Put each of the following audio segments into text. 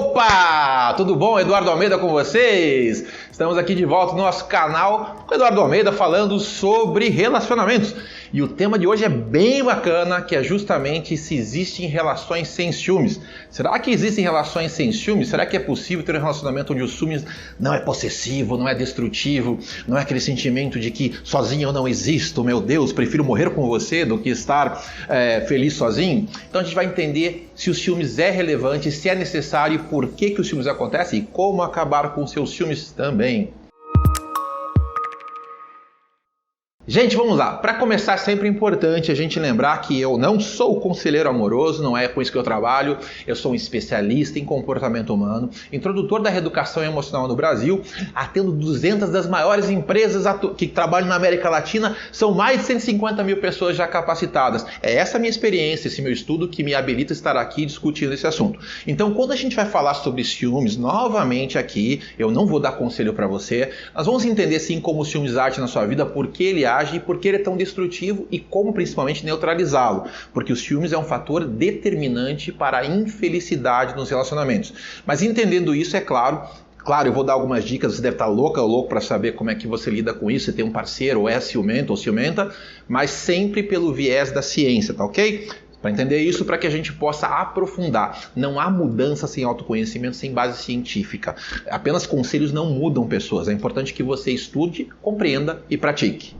Opa! Tudo bom? Eduardo Almeida com vocês? Estamos aqui de volta no nosso canal com o Eduardo Almeida falando sobre relacionamentos. E o tema de hoje é bem bacana, que é justamente se existem relações sem ciúmes. Será que existem relações sem ciúmes? Será que é possível ter um relacionamento onde o ciúmes não é possessivo, não é destrutivo, não é aquele sentimento de que sozinho eu não existo, meu Deus, prefiro morrer com você do que estar feliz sozinho? Então a gente vai entender se o ciúmes é relevante, se é necessário, por que o ciúmes acontece e como acabar com os seus ciúmes também. Gente, vamos lá. Para começar, é sempre importante a gente lembrar que eu não sou conselheiro amoroso, não é com isso que eu trabalho. Eu sou um especialista em comportamento humano, introdutor da reeducação emocional no Brasil, atendo 200 das maiores empresas que trabalham na América Latina, são mais de 150 mil pessoas já capacitadas. É essa minha experiência, esse meu estudo que me habilita a estar aqui discutindo esse assunto. Então, quando a gente vai falar sobre ciúmes, novamente aqui, eu não vou dar conselho para você, nós vamos entender sim como o ciúmes age na sua vida, por que ele age e por que ele é tão destrutivo e como principalmente neutralizá-lo, porque o ciúmes é um fator determinante para a infelicidade nos relacionamentos. Mas entendendo isso, é claro, eu vou dar algumas dicas, você deve estar louca ou louco para saber como é que você lida com isso, você tem um parceiro ou é ciumento ou ciumenta, mas sempre pelo viés da ciência, tá ok? Para entender isso, para que a gente possa aprofundar. Não há mudança sem autoconhecimento, sem base científica. Apenas conselhos não mudam pessoas. É importante que você estude, compreenda e pratique.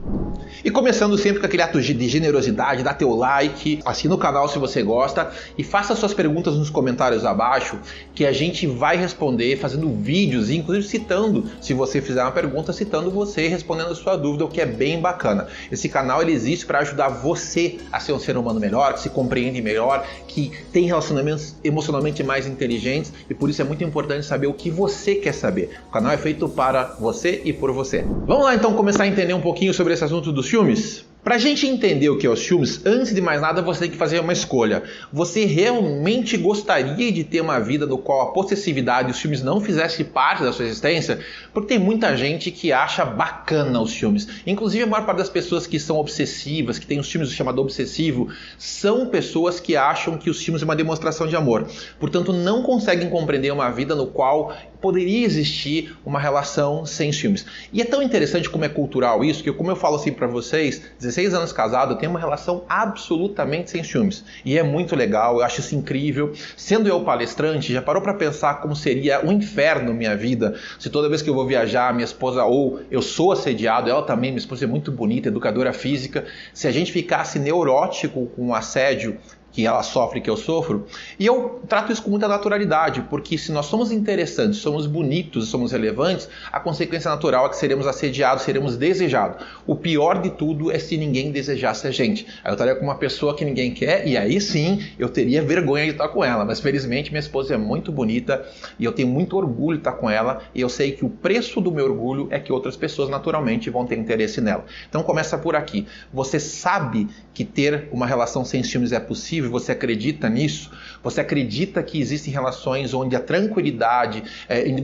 E começando sempre com aquele ato de generosidade, dá teu like, assina o canal se você gosta e faça suas perguntas nos comentários abaixo, que a gente vai responder fazendo vídeos, inclusive citando, se você fizer uma pergunta, citando você, respondendo a sua dúvida, o que é bem bacana. Esse canal ele existe para ajudar você a ser um ser humano melhor, que se compreende melhor, que tem relacionamentos emocionalmente mais inteligentes e por isso é muito importante saber o que você quer saber. O canal é feito para você e por você. Vamos lá então começar a entender um pouquinho sobre esse assunto dos ciúmes? Para a gente entender o que é os ciúmes, antes de mais nada você tem que fazer uma escolha. Você realmente gostaria de ter uma vida no qual a possessividade e os ciúmes não fizesse parte da sua existência? Porque tem muita gente que acha bacana os ciúmes. Inclusive a maior parte das pessoas que são obsessivas, que tem os ciúmes chamado obsessivo, são pessoas que acham que os ciúmes é uma demonstração de amor. Portanto, não conseguem compreender uma vida no qual poderia existir uma relação sem ciúmes. E é tão interessante como é cultural isso, que como eu falo assim para vocês, 16 anos casado, eu tenho uma relação absolutamente sem ciúmes. E é muito legal, eu acho isso incrível. Sendo eu palestrante, já parou para pensar como seria um inferno minha vida se toda vez que eu vou viajar, minha esposa, ou eu sou assediado, ela também, minha esposa é muito bonita, educadora física, se a gente ficasse neurótico com o assédio que ela sofre, que eu sofro, e eu trato isso com muita naturalidade, porque se nós somos interessantes, somos bonitos, somos relevantes, a consequência natural é que seremos assediados, seremos desejados. O pior de tudo é se ninguém desejasse a gente. Aí eu estaria com uma pessoa que ninguém quer, e aí sim, eu teria vergonha de estar com ela, mas felizmente minha esposa é muito bonita, e eu tenho muito orgulho de estar com ela, e eu sei que o preço do meu orgulho é que outras pessoas naturalmente vão ter interesse nela. Então começa por aqui. Você sabe que ter uma relação sem ciúmes é possível? Você acredita nisso? Você acredita que existem relações onde a tranquilidade,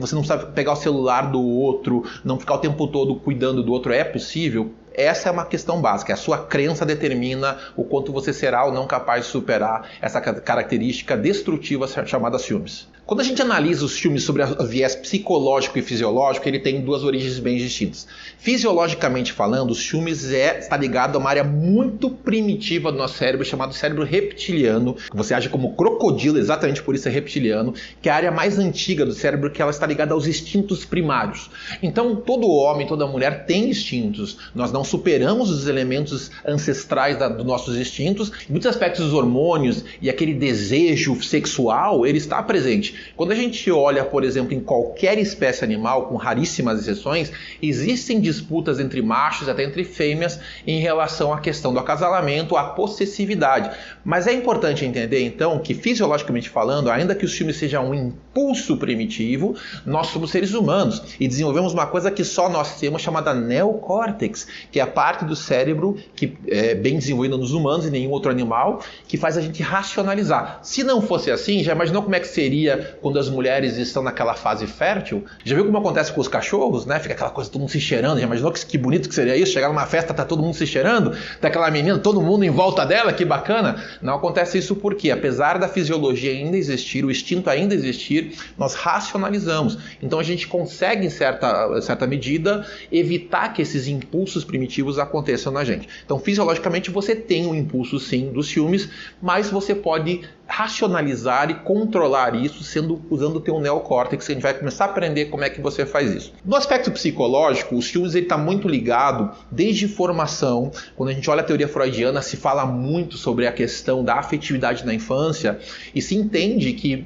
você não precisa pegar o celular do outro, não ficar o tempo todo cuidando do outro, é possível? Essa é uma questão básica, a sua crença determina o quanto você será ou não capaz de superar essa característica destrutiva chamada ciúmes. Quando a gente analisa os ciúmes sobre o viés psicológico e fisiológico, ele tem duas origens bem distintas. Fisiologicamente falando, os ciúmes está ligado a uma área muito primitiva do nosso cérebro, chamado cérebro reptiliano, que você age como crocodilo, exatamente por isso é reptiliano, que é a área mais antiga do cérebro, que ela está ligada aos instintos primários. Então, todo homem, toda mulher tem instintos. Nós não superamos os elementos ancestrais dos nossos instintos. Em muitos aspectos, os hormônios e aquele desejo sexual, ele está presente. Quando a gente olha, por exemplo, em qualquer espécie animal, com raríssimas exceções, existem disputas entre machos até entre fêmeas em relação à questão do acasalamento, à possessividade. Mas é importante entender, então, que fisiologicamente falando, ainda que o ciúme seja um impulso primitivo, nós somos seres humanos e desenvolvemos uma coisa que só nós temos, chamada neocórtex, que é a parte do cérebro que é bem desenvolvida nos humanos e nenhum outro animal, que faz a gente racionalizar. Se não fosse assim, já imaginou como é que seria dia, quando as mulheres estão naquela fase fértil. Já viu como acontece com os cachorros, né? Fica aquela coisa, todo mundo se cheirando. Já imaginou que bonito que seria isso? Chegar numa festa, tá todo mundo se cheirando, tá aquela menina, todo mundo em volta dela, que bacana. Não acontece isso porque, apesar da fisiologia ainda existir, o instinto ainda existir, nós racionalizamos. Então a gente consegue, em certa medida, evitar que esses impulsos primitivos aconteçam na gente. Então, fisiologicamente, você tem o impulso, sim, dos ciúmes, mas você pode racionalizar e controlar isso usando o teu neocórtex. A gente vai começar a aprender como é que você faz isso. No aspecto psicológico, o ciúmes está muito ligado desde formação. Quando a gente olha a teoria freudiana, se fala muito sobre a questão da afetividade na infância e se entende que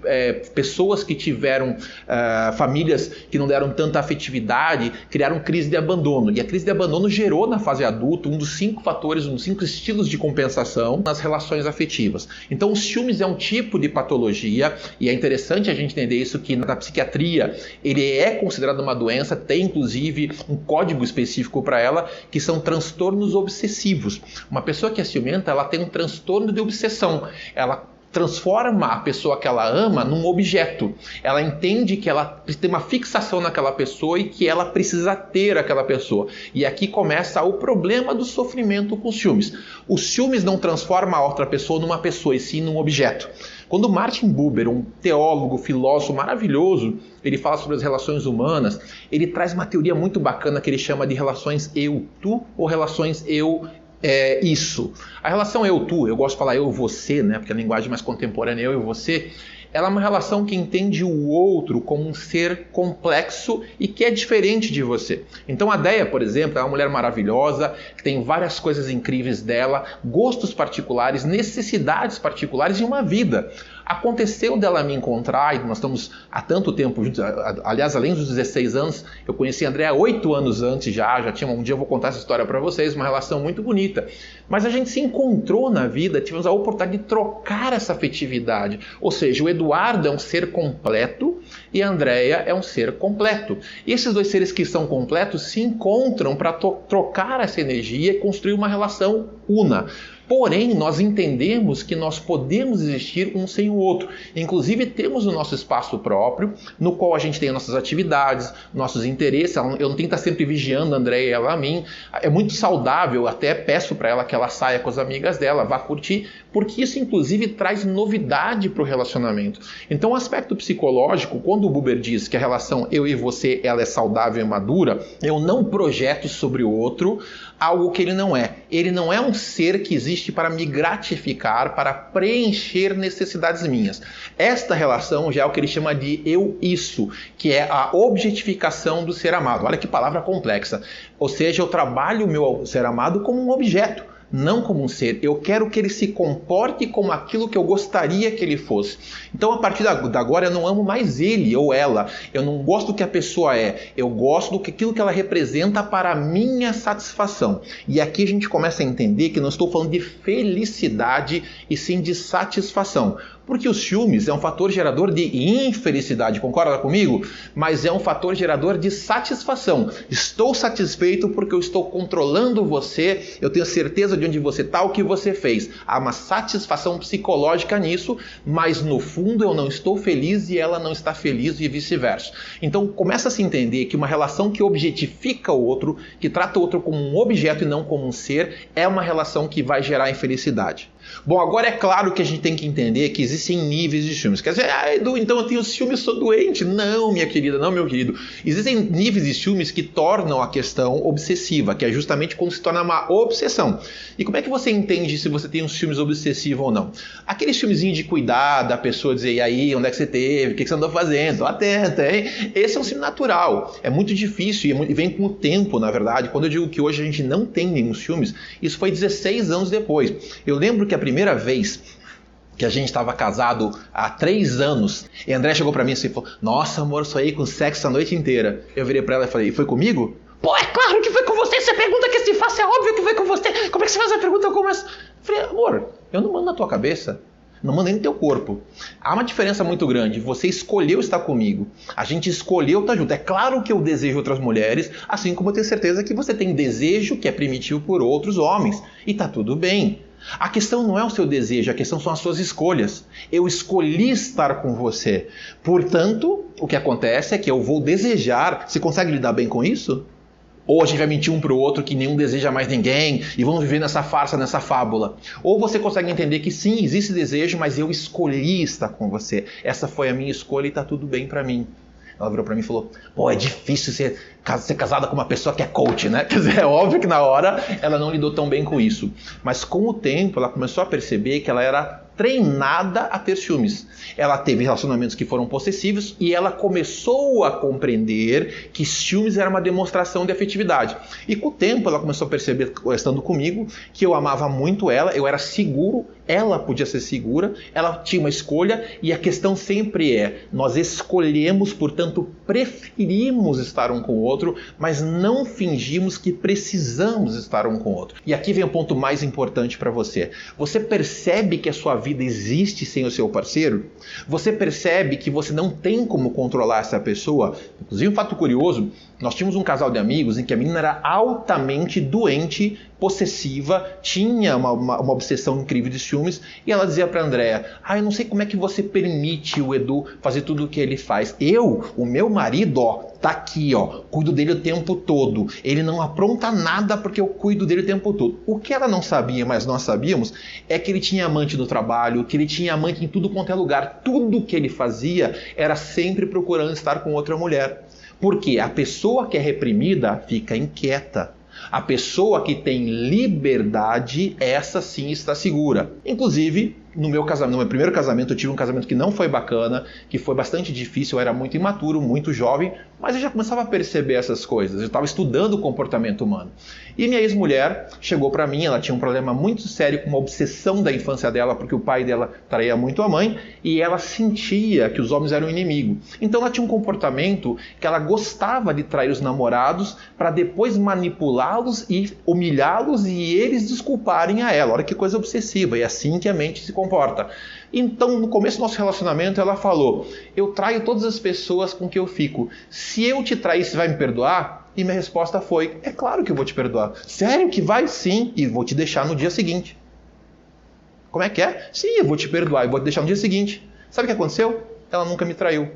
pessoas que tiveram famílias que não deram tanta afetividade criaram crise de abandono. E a crise de abandono gerou na fase adulta um dos 5 fatores, um dos 5 estilos de compensação nas relações afetivas. Então o ciúmes é um tipo de patologia e é interessante a gente entender isso, que na psiquiatria ele é considerado uma doença, tem inclusive um código específico para ela, que são transtornos obsessivos. Uma pessoa que é ciumenta, ela tem um transtorno de obsessão, ela transforma a pessoa que ela ama num objeto. Ela entende que ela tem uma fixação naquela pessoa e que ela precisa ter aquela pessoa. E aqui começa o problema do sofrimento com os ciúmes. Os ciúmes não transforma a outra pessoa numa pessoa, e sim num objeto. Quando Martin Buber, um teólogo, filósofo maravilhoso, ele fala sobre as relações humanas, ele traz uma teoria muito bacana que ele chama de relações eu-tu ou relações isso. A relação eu-tu, eu gosto de falar eu-você, né? Porque a linguagem mais contemporânea é eu e você. Ela é uma relação que entende o outro como um ser complexo e que é diferente de você. Então a Deia, por exemplo, é uma mulher maravilhosa, que tem várias coisas incríveis dela, gostos particulares, necessidades particulares e uma vida. Aconteceu dela me encontrar, e nós estamos há tanto tempo juntos, aliás, além dos 16 anos, eu conheci a Andréa 8 anos antes já tinha, um dia eu vou contar essa história para vocês, uma relação muito bonita. Mas a gente se encontrou na vida, tivemos a oportunidade de trocar essa afetividade. Ou seja, o Eduardo é um ser completo e a Andréa é um ser completo. E esses dois seres que são completos se encontram para trocar essa energia e construir uma relação una. Porém, nós entendemos que nós podemos existir um sem o outro. Inclusive, temos o nosso espaço próprio, no qual a gente tem as nossas atividades, nossos interesses. Eu não tenho que estar sempre vigiando a Andréa e ela a mim. É muito saudável, até peço para ela que ela saia com as amigas dela, vá curtir, porque isso, inclusive, traz novidade para o relacionamento. Então, o aspecto psicológico, quando o Buber diz que a relação eu e você ela é saudável e madura, eu não projeto sobre o outro algo que ele não é. Ele não é um ser que existe para me gratificar, para preencher necessidades minhas. Esta relação já é o que ele chama de eu-isso, que é a objetificação do ser amado. Olha que palavra complexa. Ou seja, eu trabalho o meu ser amado como um objeto, não como um ser. Eu quero que ele se comporte como aquilo que eu gostaria que ele fosse. Então, a partir de agora, eu não amo mais ele ou ela. Eu não gosto do que a pessoa é. Eu gosto daquilo que ela representa para a minha satisfação. E aqui a gente começa a entender que não estou falando de felicidade e sim de satisfação. Porque os ciúmes é um fator gerador de infelicidade, concorda comigo? Mas é um fator gerador de satisfação. Estou satisfeito porque eu estou controlando você, eu tenho certeza de onde você está, o que você fez. Há uma satisfação psicológica nisso, mas no fundo eu não estou feliz e ela não está feliz e vice-versa. Então começa a se entender que uma relação que objetifica o outro, que trata o outro como um objeto e não como um ser, é uma relação que vai gerar infelicidade. Bom, agora é claro que a gente tem que entender que existem níveis de ciúmes. Quer dizer, Edu, então eu tenho ciúmes, sou doente. Não, minha querida, não, meu querido. Existem níveis de ciúmes que tornam a questão obsessiva, que é justamente quando se torna uma obsessão. E como é que você entende se você tem um ciúmes obsessivo ou não? Aquele ciúmezinho de cuidar da pessoa, dizer, e aí, onde é que você teve? O que você andou fazendo? Tô atenta, hein? Esse é um ciúme natural. É muito difícil e vem com o tempo, na verdade. Quando eu digo que hoje a gente não tem nenhum ciúmes, isso foi 16 anos depois. Eu lembro que a primeira vez que a gente estava casado há 3 anos, e a André chegou pra mim e falou, nossa amor, sonhei com sexo a noite inteira. Eu virei pra ela e falei, foi comigo? Pô, é claro que foi com você, você pergunta que se faça, é óbvio que foi com você. Como é que você faz uma pergunta como essa? Eu falei, amor, eu não mando na tua cabeça, não mando nem no teu corpo. Há uma diferença muito grande, você escolheu estar comigo, a gente escolheu estar junto. É claro que eu desejo outras mulheres, assim como eu tenho certeza que você tem desejo que é primitivo por outros homens, e tá tudo bem. A questão não é o seu desejo, a questão são as suas escolhas. Eu escolhi estar com você. Portanto, o que acontece é que eu vou desejar. Você consegue lidar bem com isso? Ou a gente vai mentir um para o outro que nenhum deseja mais ninguém e vamos viver nessa farsa, nessa fábula. Ou você consegue entender que sim, existe desejo, mas eu escolhi estar com você. Essa foi a minha escolha e está tudo bem para mim. Ela virou para mim e falou, pô, é difícil ser casada com uma pessoa que é coach, né? Quer dizer, é óbvio que na hora ela não lidou tão bem com isso. Mas com o tempo ela começou a perceber que ela era treinada a ter ciúmes. Ela teve relacionamentos que foram possessivos e ela começou a compreender que ciúmes era uma demonstração de afetividade. E com o tempo ela começou a perceber, estando comigo, que eu amava muito ela, eu era seguro, ela podia ser segura, ela tinha uma escolha e a questão sempre é, nós escolhemos, portanto preferimos estar um com o outro, mas não fingimos que precisamos estar um com o outro. E aqui vem o ponto mais importante para você. Você percebe que a sua vida existe sem o seu parceiro? Você percebe que você não tem como controlar essa pessoa? Inclusive, um fato curioso, nós tínhamos um casal de amigos em que a menina era altamente doente, possessiva, tinha uma obsessão incrível de ciúmes, e ela dizia para a Andréa, eu não sei como é que você permite o Edu fazer tudo o que ele faz. O meu marido, tá aqui, cuido dele o tempo todo. Ele não apronta nada porque eu cuido dele o tempo todo. O que ela não sabia, mas nós sabíamos, é que ele tinha amante no trabalho, que ele tinha amante em tudo quanto é lugar. Tudo que ele fazia era sempre procurando estar com outra mulher. Porque a pessoa que é reprimida fica inquieta. A pessoa que tem liberdade, essa sim está segura. Inclusive, no meu primeiro casamento, eu tive um casamento que não foi bacana, que foi bastante difícil, eu era muito imaturo, muito jovem, mas eu já começava a perceber essas coisas, eu estava estudando o comportamento humano. E minha ex-mulher chegou para mim, ela tinha um problema muito sério com uma obsessão da infância dela, porque o pai dela traía muito a mãe, e ela sentia que os homens eram inimigo. Então ela tinha um comportamento que ela gostava de trair os namorados para depois manipulá-los e humilhá-los e eles desculparem a ela. Olha que coisa obsessiva, e é assim que a mente se comporta. Então, no começo do nosso relacionamento, ela falou, eu traio todas as pessoas com que eu fico. Se eu te trair, você vai me perdoar? E minha resposta foi, é claro que eu vou te perdoar. Sério que vai? Sim, e vou te deixar no dia seguinte. Como é que é? Sim, eu vou te perdoar e vou te deixar no dia seguinte. Sabe o que aconteceu? Ela nunca me traiu.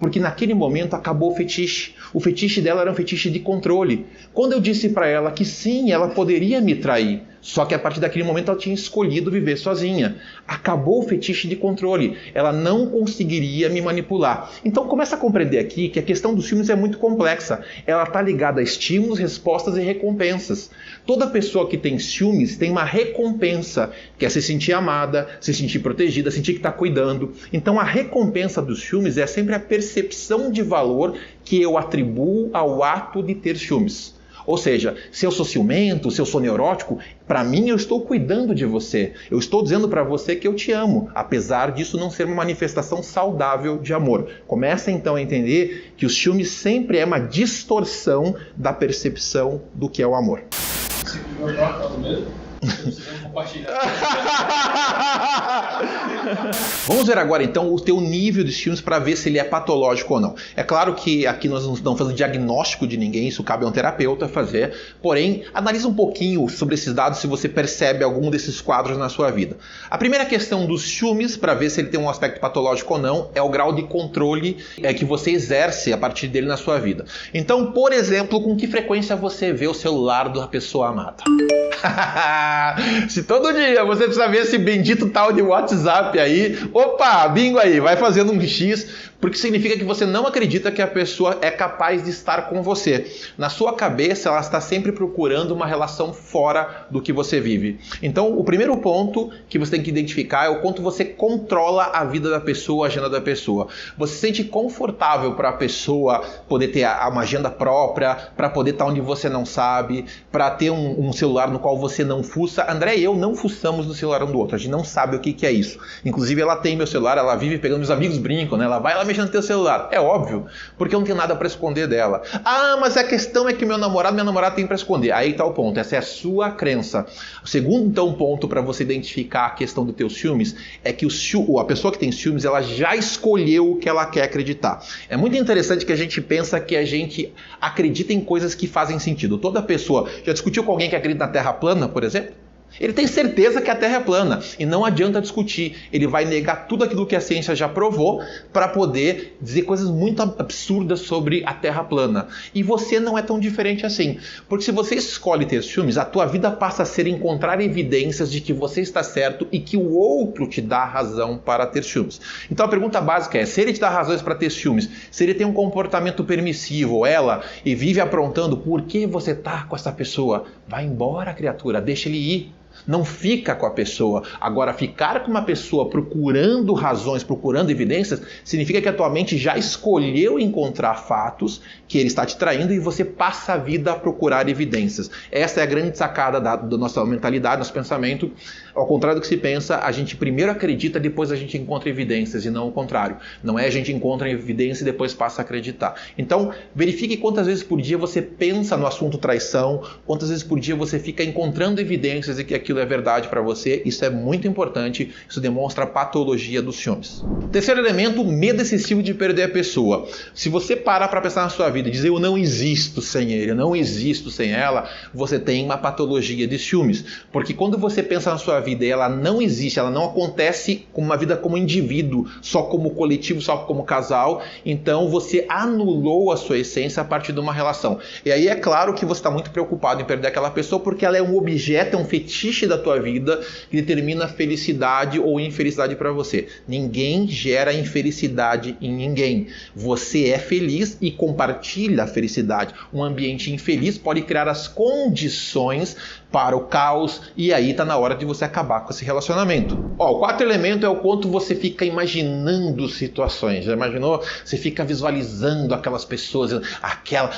Porque naquele momento acabou o fetiche. O fetiche dela era um fetiche de controle. Quando eu disse para ela que sim, ela poderia me trair, só que a partir daquele momento ela tinha escolhido viver sozinha. Acabou o fetiche de controle. Ela não conseguiria me manipular. Então começa a compreender aqui que a questão dos ciúmes é muito complexa. Ela está ligada a estímulos, respostas e recompensas. Toda pessoa que tem ciúmes tem uma recompensa, que é se sentir amada, se sentir protegida, sentir que está cuidando. Então a recompensa dos ciúmes é sempre a percepção de valor que eu atribuo ao ato de ter ciúmes. Ou seja, se eu sou ciumento, se eu sou neurótico, para mim eu estou cuidando de você. Eu estou dizendo para você que eu te amo, apesar disso não ser uma manifestação saudável de amor. Começa então a entender que o ciúme sempre é uma distorção da percepção do que é o amor. Você comprou a mesmo? Precisamos compartilhar. Vamos ver agora então o teu nível de ciúmes para ver se ele é patológico ou não. É claro que aqui nós não estamos fazendo diagnóstico de ninguém, isso cabe a um terapeuta fazer, porém, analisa um pouquinho sobre esses dados se você percebe algum desses quadros na sua vida. A primeira questão dos ciúmes, para ver se ele tem um aspecto patológico ou não, é o grau de controle que você exerce a partir dele na sua vida. Então, por exemplo, com que frequência você vê o celular da pessoa amada? Se todo dia você precisa ver esse bendito tal de WhatsApp aí, opa, bingo aí, vai fazendo um X, porque significa que você não acredita que a pessoa é capaz de estar com você. Na sua cabeça, ela está sempre procurando uma relação fora do que você vive. Então, o primeiro ponto que você tem que identificar é o quanto você controla a vida da pessoa, a agenda da pessoa. Você se sente confortável para a pessoa poder ter uma agenda própria, para poder estar onde você não sabe, para ter um celular no qual você não fuça. André e eu não fuçamos no celular um do outro, a gente não sabe o que é isso. Inclusive, ela tem meu celular, ela vive pegando, meus amigos brincam, né? Ela vai lá mexendo no teu celular. É óbvio, porque eu não tenho nada para esconder dela. Ah, mas a questão é que minha namorada tem para esconder. Aí está o ponto, essa é a sua crença. O segundo, então, ponto para você identificar a questão dos teus ciúmes é que a pessoa que tem ciúmes, ela já escolheu o que ela quer acreditar. É muito interessante que a gente pensa que a gente acredita em coisas que fazem sentido. Toda pessoa, já discutiu com alguém que acredita na Terra plana, por exemplo? Ele tem certeza que a Terra é plana e não adianta discutir. Ele vai negar tudo aquilo que a ciência já provou para poder dizer coisas muito absurdas sobre a Terra plana. E você não é tão diferente assim. Porque se você escolhe ter ciúmes, a tua vida passa a ser encontrar evidências de que você está certo e que o outro te dá razão para ter ciúmes. Então a pergunta básica é, se ele te dá razões para ter ciúmes, se ele tem um comportamento permissivo, ou ela, e vive aprontando, por que você está com essa pessoa? Vai embora, criatura, deixa ele ir. Não fica com a pessoa. Agora, ficar com uma pessoa procurando razões, procurando evidências, significa que a tua mente já escolheu encontrar fatos que ele está te traindo e você passa a vida a procurar evidências. Essa é a grande sacada da nossa mentalidade, nosso pensamento. Ao contrário do que se pensa, a gente primeiro acredita, depois a gente encontra evidências e não o contrário. Não é a gente encontra evidência e depois passa a acreditar. Então, verifique quantas vezes por dia você pensa no assunto traição, quantas vezes por dia você fica encontrando evidências de que aquilo é verdade para você. Isso é muito importante, isso demonstra a patologia dos ciúmes. Terceiro elemento, medo excessivo de perder a pessoa. Se você parar para pensar na sua vida e dizer eu não existo sem ele, eu não existo sem ela, você tem uma patologia de ciúmes. Porque quando você pensa na sua vida e ela não existe, ela não acontece como uma vida como indivíduo, só como coletivo, só como casal, então você anulou a sua essência a partir de uma relação. E aí é claro que você está muito preocupado em perder aquela pessoa porque ela é um objeto, é um fetiche da tua vida que determina felicidade ou infelicidade para você. Ninguém gera infelicidade em ninguém. Você é feliz e compartilha a felicidade. Um ambiente infeliz pode criar as condições para o caos e aí está na hora de você acabar com esse relacionamento. O quarto elemento é o quanto você fica imaginando situações. Já imaginou? Você fica visualizando aquelas pessoas,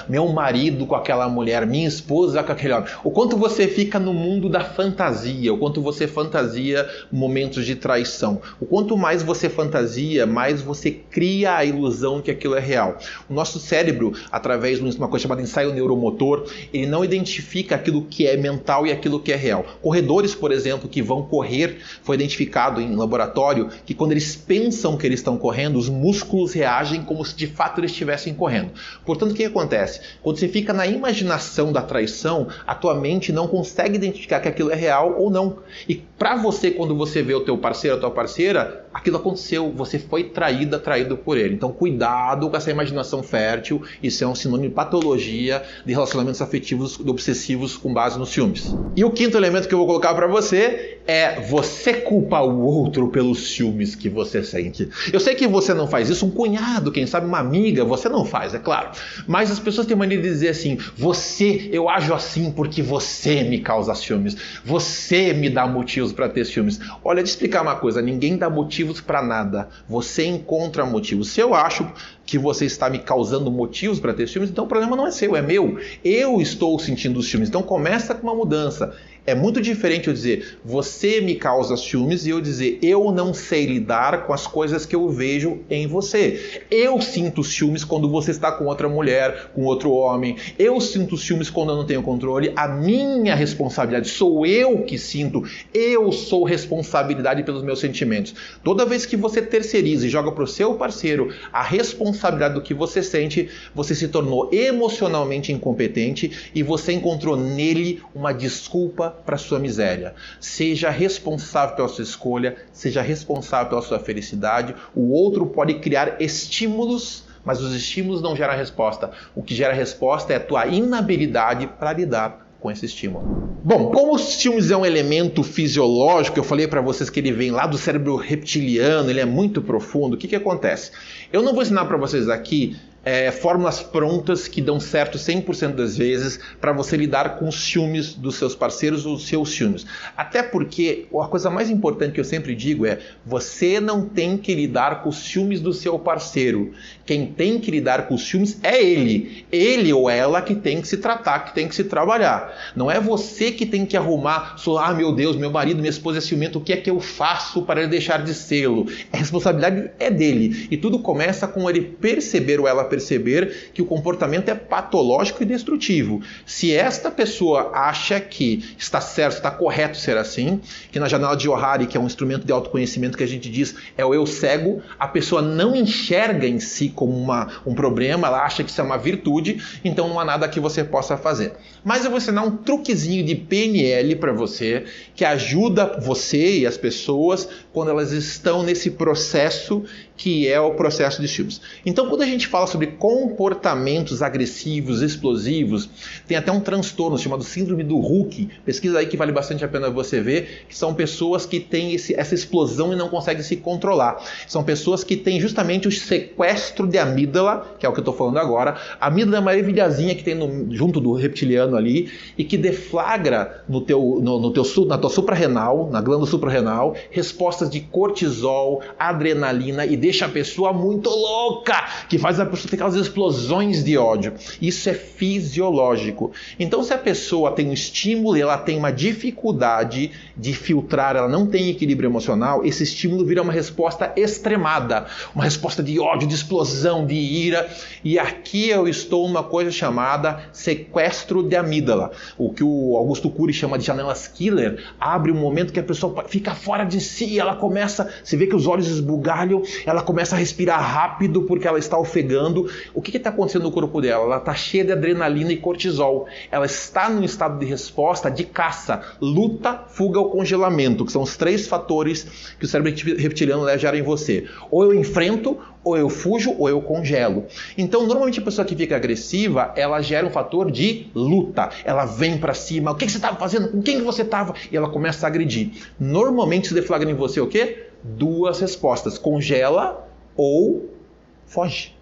meu marido com aquela mulher, minha esposa com aquele homem. O quanto você fica no mundo da fantasia, o quanto você fantasia momentos de traição. O quanto mais você fantasia, mais você cria a ilusão que aquilo é real. O nosso cérebro, através de uma coisa chamada ensaio neuromotor, ele não identifica aquilo que é mental e aquilo que é real. Corredores, por exemplo, que vão correr, foi identificado em laboratório que quando eles pensam que eles estão correndo, os músculos reagem como se de fato eles estivessem correndo. Portanto, o que acontece? Quando você fica na imaginação da traição, a tua mente não consegue identificar que aquilo é real ou não. E para você, quando você vê o teu parceiro, a tua parceira, aquilo aconteceu, você foi traído por ele. Então, cuidado com essa imaginação fértil, isso é um sinônimo de patologia de relacionamentos afetivos obsessivos com base nos ciúmes. E o quinto elemento que eu vou colocar para você é você culpa o outro pelos ciúmes que você sente. Eu sei que você não faz isso, um cunhado, quem sabe uma amiga, você não faz, é claro. Mas as pessoas têm mania de dizer assim, eu ajo assim porque você me causa ciúmes, você me dá motivos para ter ciúmes. Olha, deixa eu explicar uma coisa, ninguém dá motivos para nada, você encontra motivos. Se eu acho que você está me causando motivos para ter ciúmes, então o problema não é seu, é meu. Eu estou sentindo os ciúmes, então começa com uma mudança. É muito diferente eu dizer, você me causa ciúmes, e eu dizer, eu não sei lidar com as coisas que eu vejo em você. Eu sinto ciúmes quando você está com outra mulher, com outro homem. Eu sinto ciúmes quando eu não tenho controle. A minha responsabilidade, sou eu que sinto. Eu sou responsabilidade pelos meus sentimentos. Toda vez que você terceiriza e joga para o seu parceiro a responsabilidade do que você sente, você se tornou emocionalmente incompetente e você encontrou nele uma desculpa para sua miséria. Seja responsável pela sua escolha, seja responsável pela sua felicidade. O outro pode criar estímulos, mas os estímulos não geram resposta. O que gera resposta é a tua inabilidade para lidar com esse estímulo. Bom, como o ciúmes é um elemento fisiológico, eu falei para vocês que ele vem lá do cérebro reptiliano, ele é muito profundo, o que acontece? Eu não vou ensinar para vocês aqui fórmulas prontas que dão certo 100% das vezes para você lidar com os ciúmes dos seus parceiros ou os seus ciúmes. Até porque a coisa mais importante que eu sempre digo é você não tem que lidar com os ciúmes do seu parceiro. Quem tem que lidar com os ciúmes é ele. Ele ou ela que tem que se tratar, que tem que se trabalhar. Não é você que tem que arrumar, meu Deus, meu marido, minha esposa é ciumento, o que é que eu faço para ele deixar de sê-lo? A responsabilidade é dele. E tudo começa com ele perceber ou ela perceber que o comportamento é patológico e destrutivo. Se esta pessoa acha que está certo, está correto ser assim, que na janela de Johari, que é um instrumento de autoconhecimento que a gente diz é o eu cego, a pessoa não enxerga em si como um problema, ela acha que isso é uma virtude, então não há nada que você possa fazer. Mas eu vou ensinar um truquezinho de PNL para você, que ajuda você e as pessoas quando elas estão nesse processo que é o processo de ciúmes. Então, quando a gente fala sobre comportamentos agressivos, explosivos, tem até um transtorno chamado síndrome do Hulk, pesquisa aí que vale bastante a pena você ver, que são pessoas que têm essa explosão e não conseguem se controlar. São pessoas que têm justamente o sequestro de amígdala, que é o que eu estou falando agora. A amígdala é uma ervilhazinha que tem junto do reptiliano ali e que deflagra na tua suprarrenal, na glândula suprarrenal, respostas de cortisol, adrenalina e deixa a pessoa muito louca, que faz a pessoa ter aquelas explosões de ódio. Isso é fisiológico. Então, se a pessoa tem um estímulo e ela tem uma dificuldade de filtrar, ela não tem equilíbrio emocional, esse estímulo vira uma resposta extremada, uma resposta de ódio, de explosão, de ira. E aqui eu estou numa coisa chamada sequestro de amígdala. O que o Augusto Cury chama de janelas killer, abre um momento que a pessoa fica fora de si, ela começa, você vê que os olhos esbugalham, ela começa a respirar rápido porque ela está ofegando. O que está acontecendo no corpo dela? Ela está cheia de adrenalina e cortisol. Ela está num estado de resposta de caça, luta, fuga ou congelamento, que são os 3 fatores que o cérebro reptiliano gera em você. Ou eu enfrento, ou eu fujo, ou eu congelo. Então, normalmente a pessoa que fica agressiva, ela gera um fator de luta. Ela vem pra cima, o que você estava fazendo? Com quem você estava? E ela começa a agredir. Normalmente se deflagra em você o quê? 2 respostas, congela ou foge.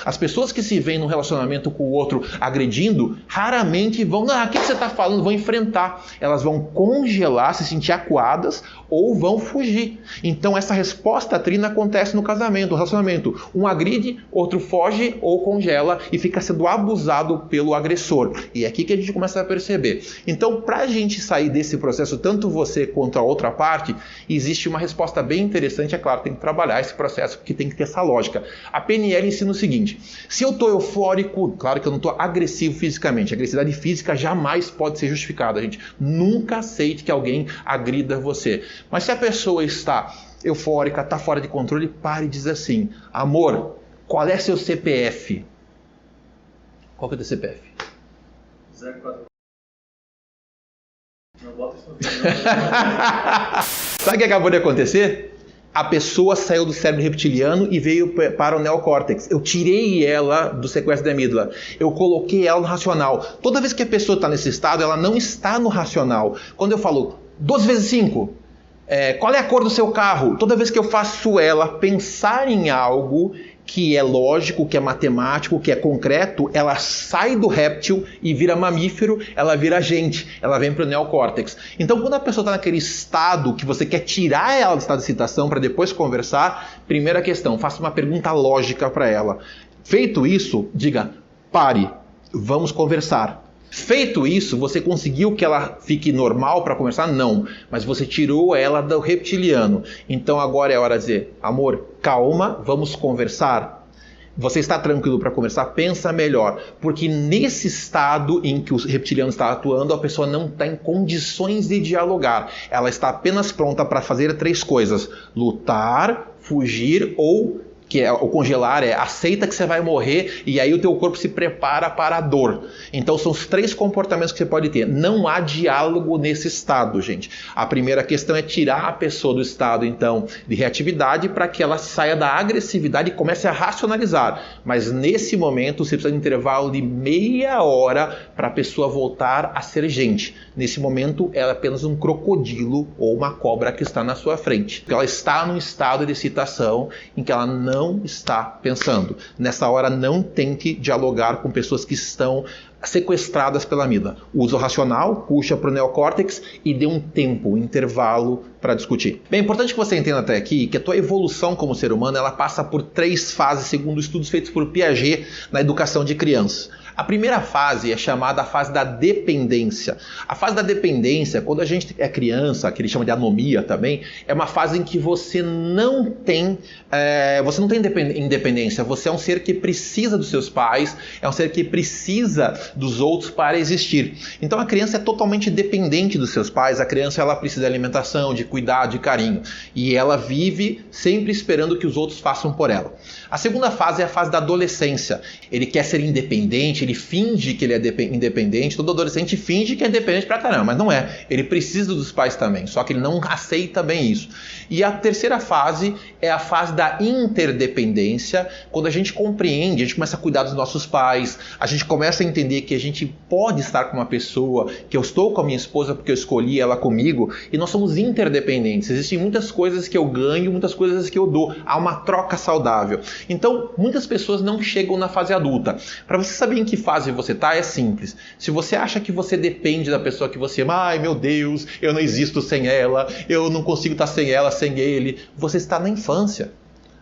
As pessoas que se veem num relacionamento com o outro agredindo, raramente vão, o que você está falando? Vão enfrentar. Elas vão congelar, se sentir acuadas ou vão fugir. Então essa resposta trina acontece no casamento, no relacionamento. Um agride, outro foge ou congela e fica sendo abusado pelo agressor. E é aqui que a gente começa a perceber. Então, para a gente sair desse processo, tanto você quanto a outra parte, existe uma resposta bem interessante. É claro, tem que trabalhar esse processo, porque tem que ter essa lógica. A PNL ensina o seguinte: se eu estou eufórico, claro que eu não estou agressivo fisicamente. A agressividade física jamais pode ser justificada, gente. Nunca aceite que alguém agrida você. Mas se a pessoa está eufórica, está fora de controle, pare e diz assim: amor, qual é seu CPF? Qual que é o teu CPF? 04. Não bota isso no vídeo. Sabe o que acabou de acontecer? A pessoa saiu do cérebro reptiliano e veio para o neocórtex. Eu tirei ela do sequestro da amígdala. Eu coloquei ela no racional. Toda vez que a pessoa está nesse estado, ela não está no racional. Quando eu falo 12 vezes 5, qual é a cor do seu carro? Toda vez que eu faço ela pensar em algo que é lógico, que é matemático, que é concreto, ela sai do réptil e vira mamífero, ela vira gente, ela vem para o neocórtex. Então, quando a pessoa está naquele estado que você quer tirar ela do estado de excitação para depois conversar, primeira questão, faça uma pergunta lógica para ela. Feito isso, diga: pare, vamos conversar. Feito isso, você conseguiu que ela fique normal para conversar? Não, mas você tirou ela do reptiliano. Então agora é hora de dizer: amor, calma, vamos conversar. Você está tranquilo para conversar? Pensa melhor, porque nesse estado em que o reptiliano está atuando, a pessoa não está em condições de dialogar. Ela está apenas pronta para fazer 3 coisas: lutar, fugir ou o congelar, aceita que você vai morrer e aí o teu corpo se prepara para a dor. Então são os 3 comportamentos que você pode ter. Não há diálogo nesse estado, gente. A primeira questão é tirar a pessoa do estado, então, de reatividade para que ela saia da agressividade e comece a racionalizar. Mas nesse momento você precisa de um intervalo de meia hora para a pessoa voltar a ser gente. Nesse momento ela é apenas um crocodilo ou uma cobra que está na sua frente. Ela está num estado de excitação em que ela não está pensando. Nessa hora não tente dialogar com pessoas que estão sequestradas pela amígdala. Usa o racional, puxa para o neocórtex e dê um tempo, um intervalo para discutir. Bem, é importante que você entenda até aqui que a tua evolução como ser humano ela passa por 3 fases, segundo estudos feitos por Piaget na educação de crianças. A primeira fase é chamada a fase da dependência. A fase da dependência, quando a gente é criança, que ele chama de anomia também, é uma fase em que você não tem independência. Você é um ser que precisa dos seus pais, é um ser que precisa dos outros para existir. Então a criança é totalmente dependente dos seus pais. A criança ela precisa de alimentação, de cuidado, de carinho. E ela vive sempre esperando que os outros façam por ela. A segunda fase é a fase da adolescência. Ele quer ser independente, ele finge que ele é independente. Todo adolescente finge que é independente pra caramba, mas não é. Ele precisa dos pais também, só que ele não aceita bem isso. E a terceira fase é a fase da interdependência, quando a gente compreende, a gente começa a cuidar dos nossos pais, a gente começa a entender que a gente pode estar com uma pessoa, que eu estou com a minha esposa porque eu escolhi ela comigo, e nós somos interdependentes. Existem muitas coisas que eu ganho, muitas coisas que eu dou. Há uma troca saudável. Então, muitas pessoas não chegam na fase adulta. Para você saber em que fase você está, é simples. Se você acha que você depende da pessoa que você ama, ai meu Deus, eu não existo sem ela, eu não consigo estar sem ela, sem ele, você está na infância.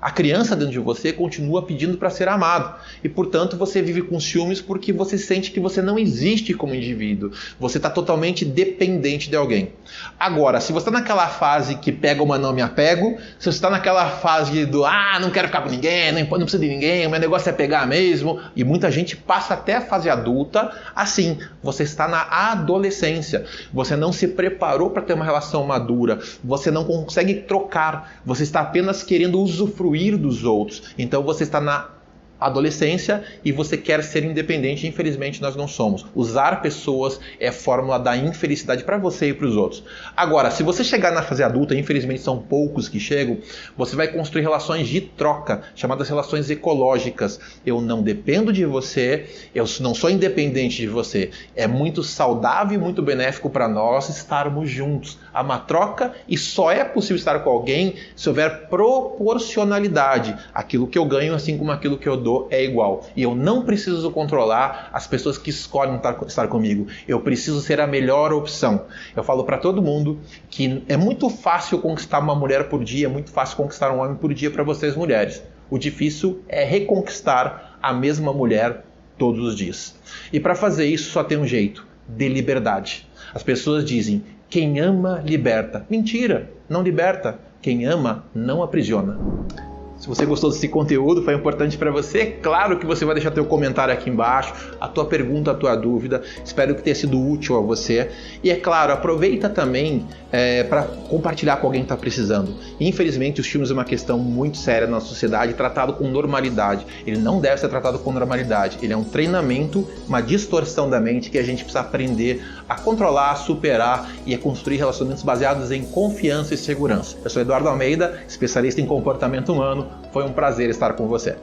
A criança dentro de você continua pedindo para ser amado. E, portanto, você vive com ciúmes porque você sente que você não existe como indivíduo. Você está totalmente dependente de alguém. Agora, se você está naquela fase que pega uma não me apego, se você está naquela fase do não quero ficar com ninguém, não precisa de ninguém, o meu negócio é pegar mesmo, e muita gente passa até a fase adulta assim. Você está na adolescência. Você não se preparou para ter uma relação madura. Você não consegue trocar. Você está apenas querendo usufruir dos outros. Então você está na adolescência e você quer ser independente. Infelizmente nós não somos. Usar pessoas é a fórmula da infelicidade para você e para os outros. Agora, se você chegar na fase adulta, infelizmente são poucos que chegam, você vai construir relações de troca, chamadas relações ecológicas. Eu não dependo de você, eu não sou independente de você. É muito saudável e muito benéfico para nós estarmos juntos. Há uma troca e só é possível estar com alguém se houver proporcionalidade. Aquilo que eu ganho, assim como aquilo que eu dou, é igual. E eu não preciso controlar as pessoas que escolhem estar comigo. Eu preciso ser a melhor opção. Eu falo para todo mundo que é muito fácil conquistar uma mulher por dia, é muito fácil conquistar um homem por dia para vocês mulheres. O difícil é reconquistar a mesma mulher todos os dias. E para fazer isso só tem um jeito: de liberdade. As pessoas dizem, quem ama liberta. Mentira, não liberta. Quem ama não aprisiona. Se você gostou desse conteúdo, foi importante para você, claro que você vai deixar teu comentário aqui embaixo, a tua pergunta, a tua dúvida. Espero que tenha sido útil a você. E é claro, aproveita também para compartilhar com alguém que está precisando. Infelizmente, os filmes é uma questão muito séria na sociedade, tratado com normalidade. Ele não deve ser tratado com normalidade. Ele é um treinamento, uma distorção da mente que a gente precisa aprender a controlar, a superar e a construir relacionamentos baseados em confiança e segurança. Eu sou Eduardo Almeida, especialista em comportamento humano. Foi um prazer estar com você.